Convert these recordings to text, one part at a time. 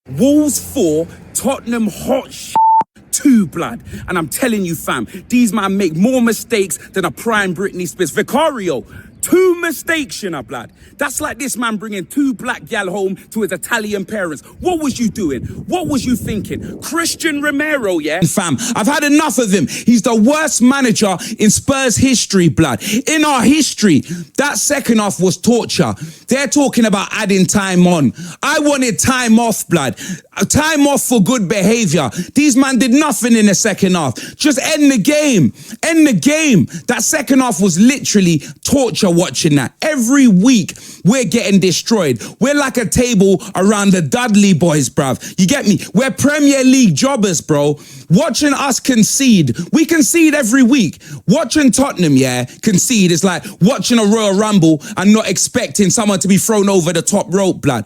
Wolves 4, Tottenham hot 2, blood. And I'm telling you, fam, these man make more mistakes than a prime Britney Spears. Vicario, 2 mistakes, you know, blood. That's like this man bringing 2 black gal home to his Italian parents. What was you doing? What was you thinking? Cristian Romero, yeah? Fam, I've had enough of him. He's the worst manager in Spurs history, blood. In our history, that second half was torture. They're talking about adding time on. I wanted time off, blood. Time off for good behavior. These man did nothing in the second half. Just end the game. End the game. That second half was literally torture watching that. Every week, we're getting destroyed. We're like a table around the Dudley Boyz, bruv. You get me? We're Premier League jobbers, bro. Watching us concede. We concede every week. Watching Tottenham, yeah, concede is like watching a Royal Rumble and not expecting someone to be thrown over the top rope, blood.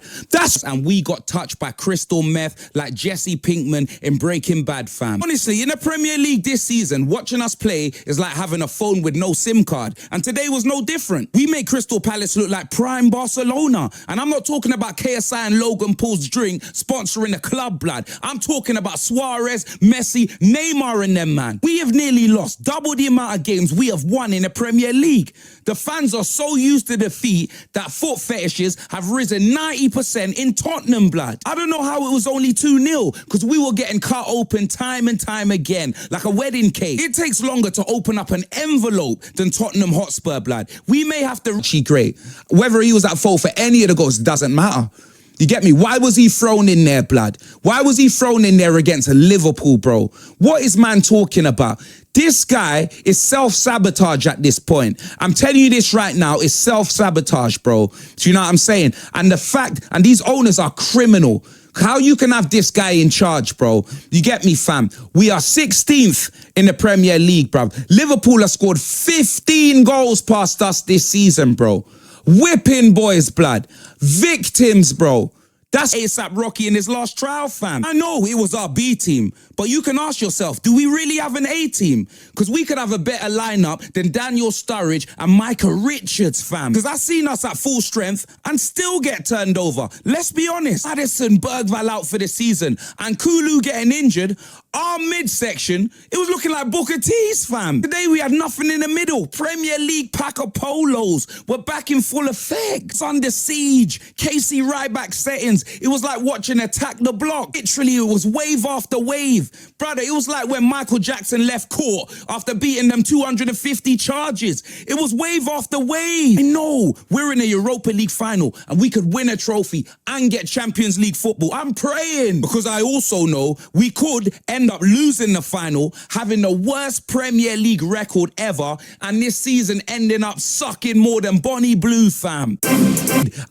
And we got touched by crystal meth like Jesse Pinkman in Breaking Bad, fam. Honestly, in the Premier League this season, watching us play is like having a phone with no SIM card. And today was no different. We made Crystal Palace look like prime Barcelona. And I'm not talking about KSI and Logan Paul's drink sponsoring the club, blood. I'm talking about Suarez, Messi, Neymar and them, man. We have nearly lost double the amount of games we have won in the Premier League. The fans are so used to defeat that foot fetishes have risen 90% in Tottenham, blood. I don't know how it was only 2-0 because we were getting cut open time and time again like a wedding cake. It takes longer to open up an envelope than Tottenham Hotspur, blood. We may have to... Great. Whether he was at fault for any of the goals doesn't matter. You get me? Why was he thrown in there, blood? Why was he thrown in there against Liverpool, bro? What is man talking about? This guy is self-sabotage at this point. I'm telling you this right now, it's self-sabotage, bro. Do you know what I'm saying? And the fact, and these owners are criminal. How you can have this guy in charge, bro? You get me, fam? We are 16th in the Premier League, bro. Liverpool have scored 15 goals past us this season, bro. Whipping boys, blood. Victims, bro. That's ASAP Rocky in his last trial, fam. I know it was our B team, but you can ask yourself, do we really have an A team? Because we could have a better lineup than Daniel Sturridge and Micah Richards, fam. Because I've seen us at full strength and still get turned over. Let's be honest. Addison, Bergvall out for the season and Kulu getting injured. Our midsection, it was looking like Booker T's, fam. Today we had nothing in the middle. Premier League pack of polos were back in full effect. It's under siege. Casey Ryback settings. It was like watching Attack the Block. Literally, it was wave after wave. Brother, it was like when Michael Jackson left court after beating them 250 charges. It was wave after wave. I know we're in a Europa League final and we could win a trophy and get Champions League football. I'm praying because I also know we could end up losing the final, having the worst Premier League record ever, and this season ending up sucking more than Bonnie Blue, fam.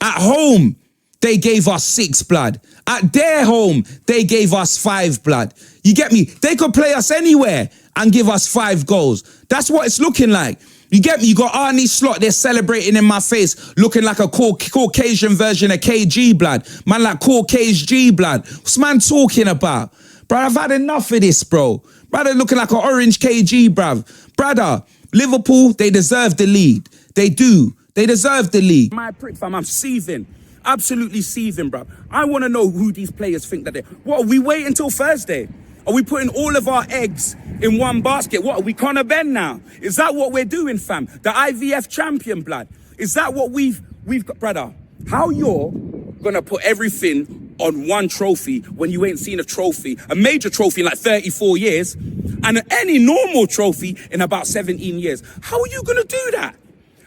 At home, they gave us 6, blood. At their home, they gave us 5, blood. You get me? They could play us anywhere and give us 5 goals. That's what it's looking like. You get me? You got Arnie Slot there celebrating in my face, looking like a Caucasian version of KG, blood. Man like Caucasian G, blood. What's man talking about? Bro, I've had enough of this, bro. Brother looking like an orange KG, bruv. Brother, Liverpool, they deserve the lead. They do. They deserve the lead. My prick, fam, I'm seething. Absolutely seething, bruv. I want to know who these players think that they... What, are we waiting until Thursday? Are we putting all of our eggs in one basket? What, are we Conor Ben now? Is that what we're doing, fam? The IVF champion, blood. Is that what we've got? Brother, how you're going to put everything on one trophy when you ain't seen a trophy, a major trophy in like 34 years, and any normal trophy in about 17 years? How are you going to do that?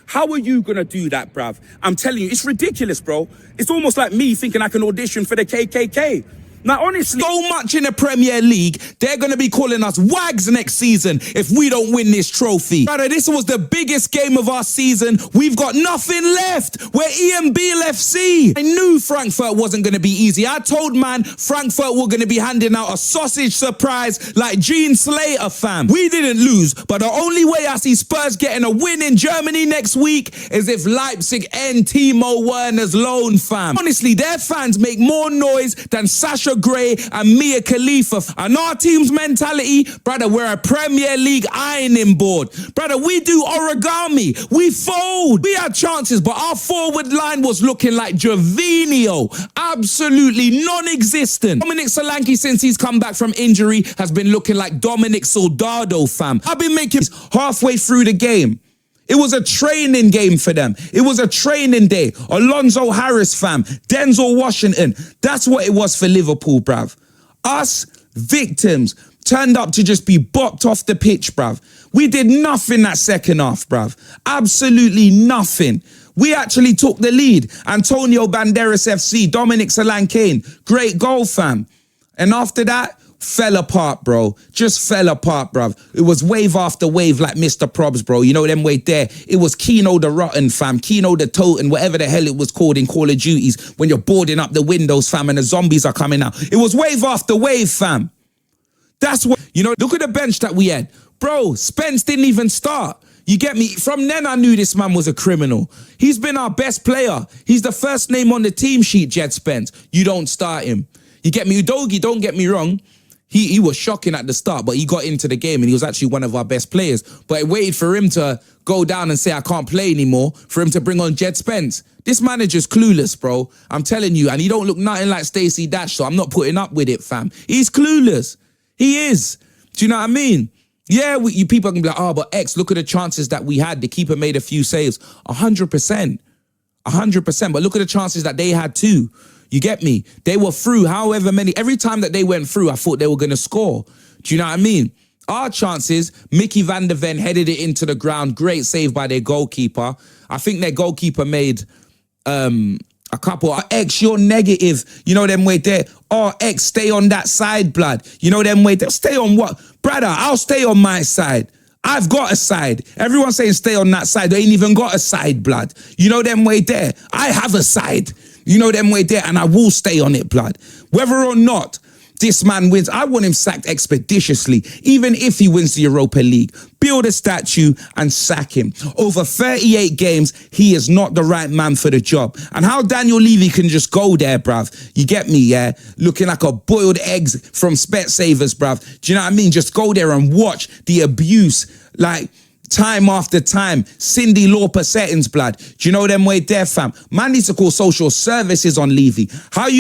How are you going to do that, bruv? I'm telling you, it's ridiculous, bro. It's almost like me thinking I can audition for the KKK. Now, honestly, so much in the Premier League, they're going to be calling us wags next season if we don't win this trophy. Brother, this was the biggest game of our season. We've got nothing left. We're EMBL FC. I knew Frankfurt wasn't going to be easy. I told man Frankfurt were going to be handing out a sausage surprise like Gene Slater, fam. We didn't lose, but the only way I see Spurs getting a win in Germany next week is if Leipzig end Timo Werner's loan, fam. Honestly, their fans make more noise than Sasha Patricia Gray and Mia Khalifa. And our team's mentality, brother, we're a Premier League ironing board. Brother, we do origami. We fold. We had chances, but our forward line was looking like Gervinho. Absolutely non-existent. Dominic Solanke, since he's come back from injury, has been looking like Dominic Soldado, fam. I've been making halfway through the game. It was a training game for them. It was a training day. Alonso Harris, fam. Denzel Washington. That's what it was for Liverpool, bruv. Us, victims, turned up to just be bopped off the pitch, bruv. We did nothing that second half, bruv. Absolutely nothing. We actually took the lead. Antonio Banderas FC, Dominic Solanke, great goal, fam. And after that, fell apart, bro. Just fell apart, bruv. It was wave after wave like Mr. Probs, bro. You know them way there. It was Kino the Rotten, fam. Kino the Toten, whatever the hell it was called in Call of Duties when you're boarding up the windows, fam, and the zombies are coming out. It was wave after wave, fam. That's what, you know, look at the bench that we had. Bro, Spence didn't even start. You get me? From then I knew this man was a criminal. He's been our best player. He's the first name on the team sheet, Jed Spence. You don't start him. You get me? Udogie, don't get me wrong. He was shocking at the start, but he got into the game and he was actually one of our best players. But it waited for him to go down and say, I can't play anymore, for him to bring on Jed Spence. This manager's clueless, bro. I'm telling you. And he don't look nothing like Stacey Dash, so I'm not putting up with it, fam. He's clueless. He is. Do you know what I mean? Yeah, you people can be like, oh, but X, look at the chances that we had. The keeper made a few saves. 100%. 100%. But look at the chances that they had too. You get me? They were through however many. Every time that they went through, I thought they were going to score. Do you know what I mean? Our chances, Mickey van der Ven headed it into the ground. Great save by their goalkeeper. I think their goalkeeper made a couple. X, you're negative. You know them way there. Oh, X, stay on that side, blood. You know them way there. Stay on what? Brother, I'll stay on my side. I've got a side. Everyone's saying stay on that side. They ain't even got a side, blood. You know them way there. I have a side. You know them way there, and I will stay on it, blood. Whether or not this man wins, I want him sacked expeditiously, even if he wins the Europa League. Build a statue and sack him. Over 38 games, he is not the right man for the job. And how Daniel Levy can just go there, bruv. You get me, yeah? Looking like a boiled eggs from Specsavers, bruv. Do you know what I mean? Just go there and watch the abuse, like, time after time. Cindy Lauper settings, blood. Do you know them way there, fam? Man needs to call social services on Levy. How you